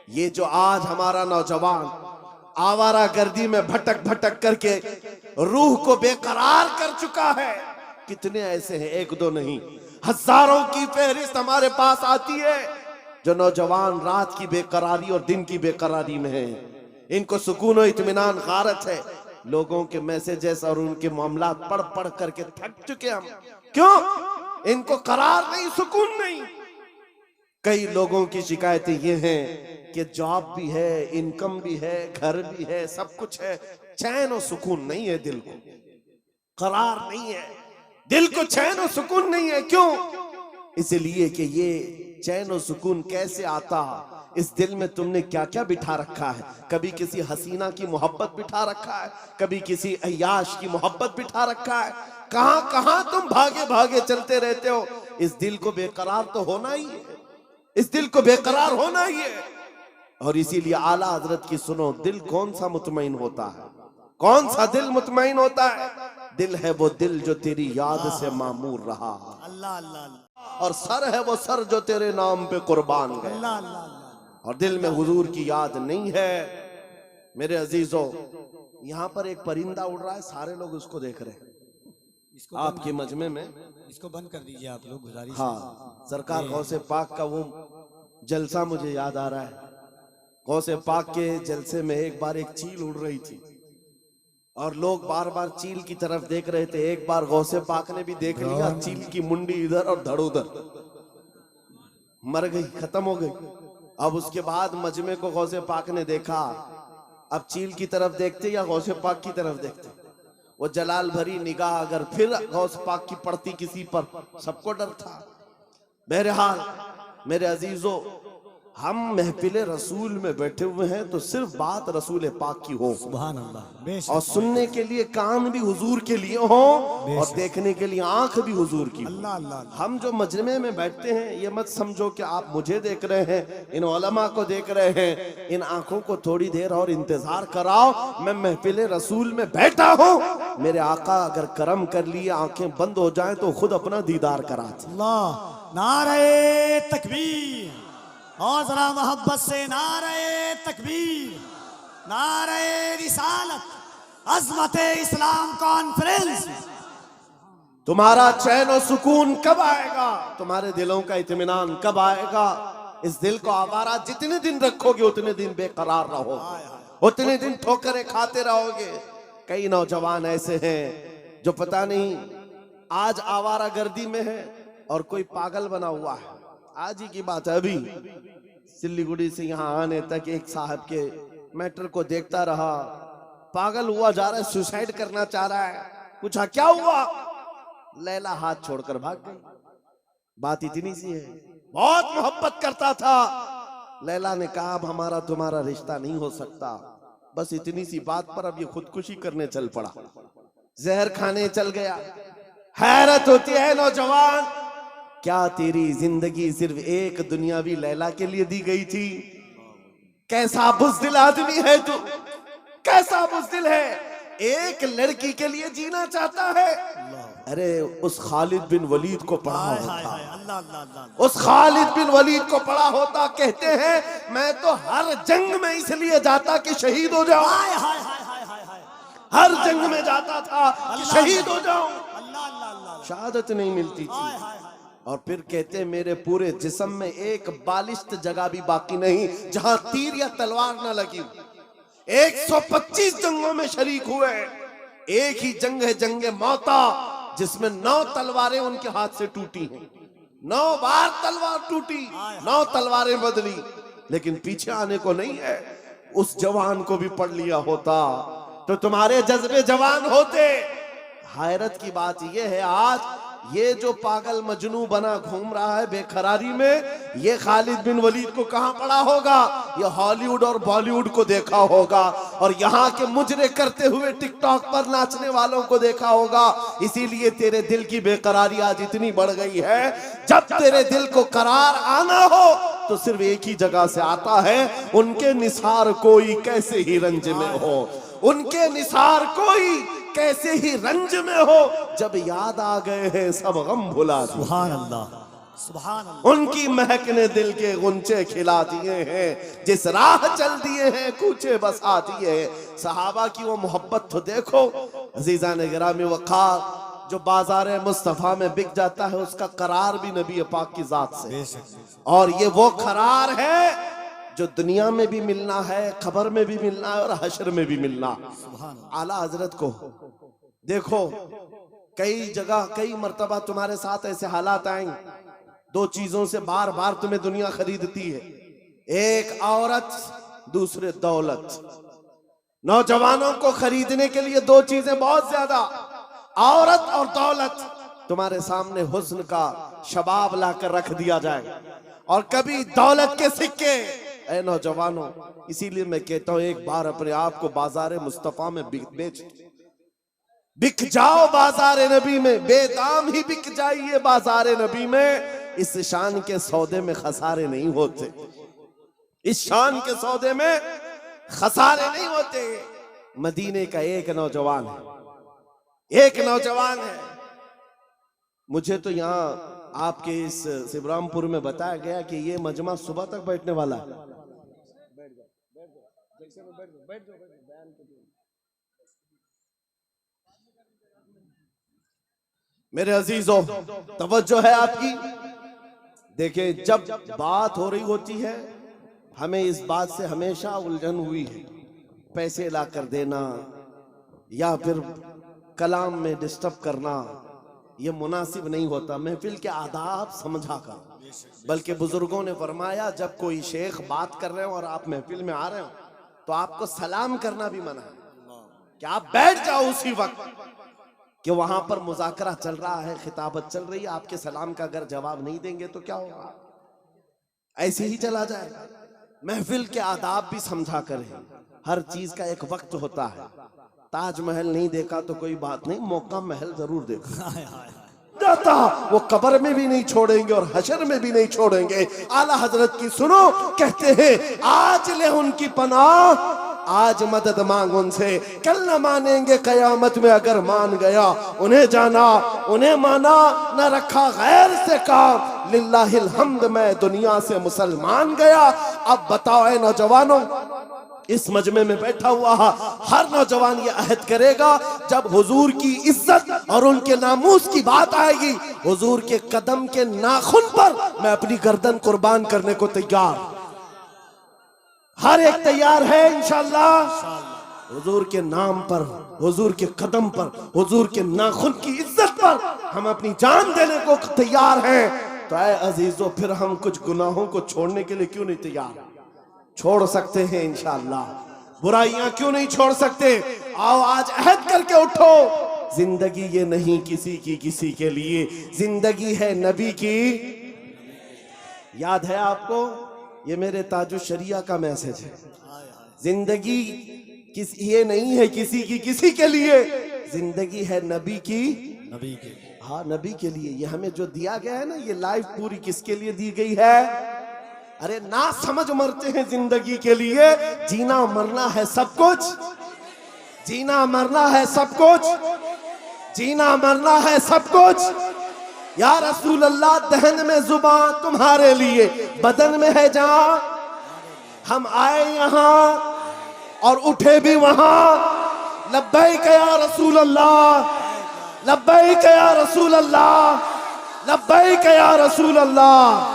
یہ جو آج ہمارا نوجوان آوارہ گردی میں بھٹک بھٹک کر کے روح کو بے قرار کر چکا ہے، کتنے ایسے ہیں، ایک دو نہیں، ہزاروں کی فہرست ہمارے پاس آتی ہے جو نوجوان رات کی بے قراری اور دن کی بے قراری میں ہیں۔ ان کو سکون و اطمینان غارت ہے، لوگوں کے میسیجز اور ان کے معاملات پڑھ پڑھ کر کے تھک چکے ہم۔ کیوں؟ ان کو قرار نہیں، سکون نہیں۔ کئی لوگوں کی شکایتیں یہ ہیں کہ جاب بھی ہے، انکم بھی ہے، گھر بھی ہے، سب کچھ ہے، چین و سکون نہیں ہے، دل کو قرار نہیں ہے، دل کو چین و سکون نہیں ہے۔ کیوں؟ اس لیے کہ یہ چین و سکون کیسے آتا؟ اس دل میں تم نے کیا کیا بٹھا رکھا ہے؟ کبھی کسی حسینہ کی محبت بٹھا رکھا ہے، کبھی کسی عیاش کی محبت بٹھا رکھا ہے، کہاں کہاں تم بھاگے بھاگے چلتے رہتے ہو۔ اس دل کو بے قرار تو ہونا ہی ہے، اس دل کو بے قرار ہونا ہی ہے۔ اور اسی لیے اعلیٰ حضرت کی سنو، دل کون سا مطمئن ہوتا ہے؟ کون سا دل مطمئن ہوتا ہے؟ دل ہے وہ دل جو تیری یاد سے معمور رہا، اللہ اللہ اللہ، اور سر ہے وہ سر جو تیرے نام پہ قربان گئے۔ اللہ اللہ اللہ، اور دل میں حضور کی یاد نہیں ہے۔ میرے عزیزو، یہاں پر ایک پرندہ اڑ رہا ہے، سارے لوگ اس کو دیکھ رہے ہیں اس کو آپ کے مجمع میں۔ اس کو بند کر دیجئے آپ لوگ، گزارش ہے۔ ہاں، سرکار غوث پاک کا وہ جلسہ مجھے یاد آ رہا ہے۔ غوث پاک کے جلسے میں ایک بار ایک چیل اڑ رہی تھی اور لوگ بار بار چیل کی طرف دیکھ رہے تھے۔ ایک بار غوث پاک نے بھی دیکھ لیا، چیل کی منڈی ادھر اور دھڑ ادھر، مر گئی، ختم ہو گئی۔ اب اس کے بعد مجمع کو غوث پاک نے دیکھا، اب چیل کی طرف دیکھتے یا غوث پاک کی طرف دیکھتے؟ وہ جلال بھری نگاہ اگر پھر غوث پاک کی پڑتی کسی پر، سب کو ڈر تھا۔ بہرحال میرے عزیزو، ہم محفل رسول میں بیٹھے ہوئے ہیں تو صرف بات رسول پاک کی ہو، سبحان اللہ، بے شک، اور سننے کے لیے کان بھی حضور کے لیے ہوں اور دیکھنے کے لیے آنکھ بھی حضور کی ہو۔ اللہ اللہ اللہ، ہم جو مجمع میں بیٹھتے ہیں یہ مت سمجھو کہ آپ مجھے دیکھ رہے ہیں، ان علماء کو دیکھ رہے ہیں۔ ان آنکھوں کو تھوڑی دیر اور انتظار کراؤ، میں محفل رسول میں بیٹھا ہوں، میرے آقا اگر کرم کر لیے آنکھیں بند ہو جائیں تو خود اپنا دیدار کراتے۔ اللہ، نعرہ تکبیر، اور ذرا محبت سے نعرہ تکبیر، نعرہ رسالت، عظمت اسلام کانفرنس۔ تمہارا چین و سکون کب آئے گا؟ تمہارے دلوں کا اطمینان کب آئے گا؟ اس دل کو آوارہ جتنے دن رکھو گے اتنے دن بے قرار رہو گے، اتنے دن ٹھوکریں کھاتے رہو گے۔ کئی نوجوان ایسے ہیں جو پتہ نہیں آج آوارہ گردی میں ہے اور کوئی پاگل بنا ہوا ہے۔ آج ہی کی بات ہے، ابھی سلیگوڑی سے یہاں آنے تک ایک صاحب کے میٹر کو دیکھتا رہا، پاگل ہوا جا رہا ہے، سوسائیڈ کرنا چاہ رہا ہے۔ پوچھا کیا ہوا؟ لیلا ہاتھ چھوڑ کر بھاگ گئی۔ بات اتنی سی ہے، بہت محبت کرتا تھا۔ لیلا نے کہا اب ہمارا تمہارا رشتہ نہیں ہو سکتا، بس اتنی سی بات پر اب یہ خودکشی کرنے چل پڑا، زہر کھانے چل گیا۔ حیرت ہوتی ہے نوجوان، کیا تیری زندگی صرف ایک دنیاوی لیلا کے لیے دی گئی تھی؟ کیسا بزدل آدمی ہے تو، کیسا بزدل ہے، ایک لڑکی کے لیے جینا چاہتا ہے۔ ارے اس خالد بن ولید کو پڑھا ہوتا، اللہ اللہ اللہ، اس خالد بن ولید کو پڑھا ہوتا، کہتے ہیں میں تو ہر جنگ میں اس لیے جاتا کہ شہید ہو جاؤں، ہائے ہائے ہائے ہائے ہائے ہائے، ہر جنگ میں جاتا تھا کہ شہید ہو جاؤں، اللہ اللہ اللہ، شہادت نہیں ملتی تھی۔ ہائے ہائے ہائے، اور پھر کہتے میرے پورے جسم میں ایک بالشت جگہ بھی باقی نہیں جہاں تیر یا تلوار نہ لگی۔ 125 جنگوں میں شریک ہوئے، ایک ہی جنگ ہے جنگ موتا جس میں 9 تلواریں ان کے ہاتھ سے ٹوٹی ہیں، 9 بار تلوار ٹوٹی، 9 تلواریں بدلی، لیکن پیچھے آنے کو نہیں ہے۔ اس جوان کو بھی پڑھ لیا ہوتا تو تمہارے جذبے جوان ہوتے۔ حیرت کی بات یہ ہے، آج یہ جو پاگل مجنو بنا گھوم رہا ہے بے قراری میں، یہ خالد بن ولید کو کہاں پڑا ہوگا؟ یہ ہالی ووڈ اور بالی ووڈ کو دیکھا ہوگا، اور یہاں کے مجرے کرتے ہوئے ٹک ٹاک پر ناچنے والوں کو دیکھا ہوگا۔ اسی لیے تیرے دل کی بے قراری آج اتنی بڑھ گئی ہے۔ جب تیرے دل کو قرار آنا ہو تو صرف ایک ہی جگہ سے آتا ہے، ان کے نثار کوئی کیسے ہی رنج میں ہو، ان کے نثار کوئی کیسے ہی رنج میں ہو، جب یاد آ گئے ہیں سب غم بھلا دو۔ سبحان اللہ، سبحان اللہ. ان کی مہک نے دل کے غنچے کھلا دیے ہیں، جس راہ چل دیے ہیں کوچے بسا دیے ہیں. صحابہ کی وہ محبت تو دیکھو عزیزان گرامی. وقار جو بازار مصطفیٰ میں بک جاتا ہے اس کا قرار بھی نبی پاک کی ذات سے، اور یہ وہ قرار ہے جو دنیا میں بھی ملنا ہے، قبر میں بھی ملنا ہے، اور حشر میں بھی ملنا. اعلیٰ حضرت کو دیکھو، کئی جگہ کئی مرتبہ تمہارے ساتھ ایسے حالات آئیں، دو چیزوں سے بار بار تمہیں دنیا خریدتی ہے، ایک عورت، دوسرے دولت. نوجوانوں کو خریدنے کے لیے دو چیزیں بہت زیادہ، عورت اور دولت. تمہارے سامنے حسن کا شباب لا کر رکھ دیا جائے اور کبھی دولت کے سکے. اے نوجوانوں، اسی لیے میں کہتا ہوں ایک بار اپنے آپ کو بازار مصطفیٰ میں بیچ بک جاؤ. بازار نبی میں بے دام ہی بک جائیے. بازار نبی میں اس شان کے سودے میں خسارے نہیں ہوتے، اس شان کے سودے میں خسارے نہیں ہوتے. مدینے کا ایک نوجوان ہے. مجھے تو یہاں آپ کے اس سبرام پور میں بتایا گیا کہ یہ مجمع صبح تک بیٹھنے والا ہے. میرے عزیزوں، توجہ ہے آپ کی. دیکھیں، جب بات ہو رہی ہوتی ہے ہمیں اس بات سے ہمیشہ الجھن ہوئی ہے، پیسے لا کر دینا یا پھر کلام میں ڈسٹرب کرنا یہ مناسب نہیں ہوتا. محفل کے آداب سمجھا کر، بلکہ بزرگوں نے فرمایا جب کوئی شیخ بات کر رہے ہو اور آپ محفل میں آ رہے ہو تو آپ کو سلام کرنا بھی منع ہے کہ آپ بیٹھ جاؤ اسی وقت کہ وہاں پر مذاکرہ چل رہا ہے، خطابت چل رہی ہے. آپ کے سلام کا اگر جواب نہیں دیں گے تو کیا ہوگا؟ ایسے ہی چلا جائے گا. محفل کے آداب بھی سمجھا کریں. ہر چیز کا ایک وقت ہوتا ہے. تاج محل نہیں دیکھا تو کوئی بات نہیں، موقع محل ضرور دیکھا جاتا. وہ قبر میں بھی نہیں چھوڑیں گے اور حشر میں بھی نہیں چھوڑیں گے. اعلیٰ حضرت کی سنو، کہتے ہیں آج لے ان کی پناہ، آج مدد مانگ ان سے، کل نہ مانیں گے قیامت میں اگر مان گیا. انہیں جانا، انہیں مانا، نہ رکھا غیر سے کام. للہ الحمد میں دنیا سے مسلمان گیا. اب بتاؤ اے نوجوانوں، اس مجمع میں بیٹھا ہوا ہر نوجوان یہ عہد کرے گا جب حضور کی عزت اور ان کے ناموس کی بات آئے گی، حضور کے قدم کے ناخن پر میں اپنی گردن قربان کرنے کو تیار. ہر ایک تیار ہے انشاءاللہ. حضور کے نام پر، حضور کے قدم پر، حضور کے ناخن کی عزت پر ہم اپنی جان دینے کو تیار ہیں. تو اے عزیزو، پھر ہم کچھ گناہوں کو چھوڑنے کے لیے کیوں نہیں تیار؟ چھوڑ سکتے ہیں انشاءاللہ. برائیاں کیوں نہیں چھوڑ سکتے؟ آؤ آج عہد کر کے اٹھو. زندگی یہ نہیں کسی کے لیے، زندگی ہے نبی کی. یاد ہے آپ کو؟ یہ میرے تاج الشریعہ کا میسج ہے. زندگی یہ نہیں ہے کسی کے لیے، زندگی ہے نبی کی. ہاں، نبی کے لیے. یہ ہمیں جو دیا گیا ہے نا، یہ لائف پوری کس کے لیے دی گئی ہے؟ ارے نہ سمجھ مرتے ہیں زندگی کے لیے. جینا مرنا ہے سب کچھ، جینا مرنا ہے سب کچھ، جینا مرنا ہے سب کچھ. یا رسول اللہ، دہن میں زبان تمہارے لیے، بدن میں ہے جان. ہم آئے یہاں اور اٹھے بھی وہاں. لبیک یا رسول اللہ، لبیک یا رسول اللہ، لبیک یا رسول اللہ.